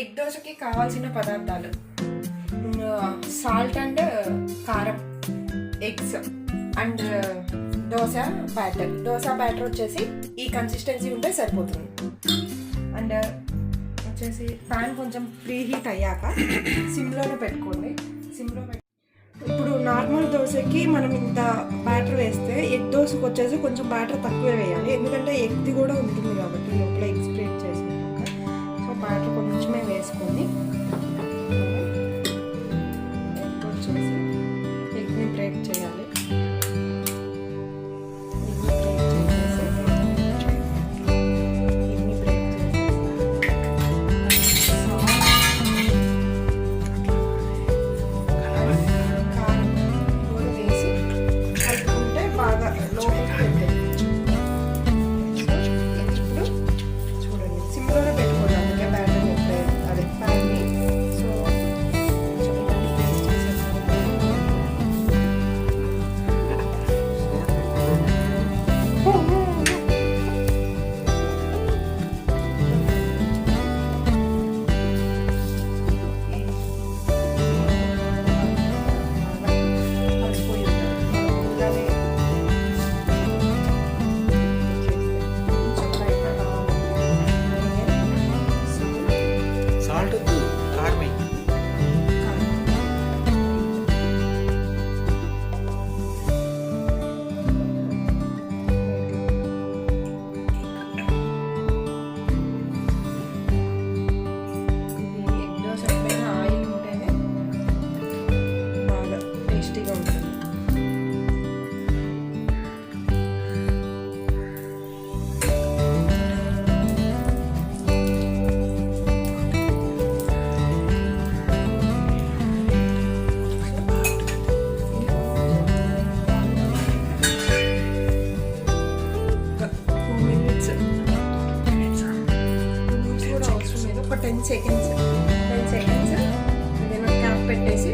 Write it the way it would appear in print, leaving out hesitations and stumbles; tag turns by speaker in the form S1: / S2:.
S1: Egg దోశకి కావాల్సిన పదార్థాలు salt and కారం, ఎగ్స్ అండ్ దోశ బ్యాటర్ వచ్చేసి ఈ కన్సిస్టెన్సీ ఉంటే సరిపోతుంది. అండ్ వచ్చేసి ప్యాన్ కొంచెం ప్రీ హీట్ అయ్యాక సిమ్లోనే పెట్టుకోండి. ఇప్పుడు నార్మల్ దోశకి మనం ఇంత బ్యాటర్ వేస్తే ఎగ్ దోశకి వచ్చేసి కొంచెం బ్యాటర్ తక్కువే వేయాలి, ఎందుకంటే ఎగ్ది కూడా ఉంటుంది కాబట్టి లోపల ఎగ్ స్ప్రెడ్ చేసినాక. సో బ్యాటర్ కొంచెమే వేసుకొని ఎగ్ వచ్చేసి ఎగ్ని బ్రేక్ చేయాలి. ఒక 10 seconds ఏదైనా క్యాప్ పెట్టేసి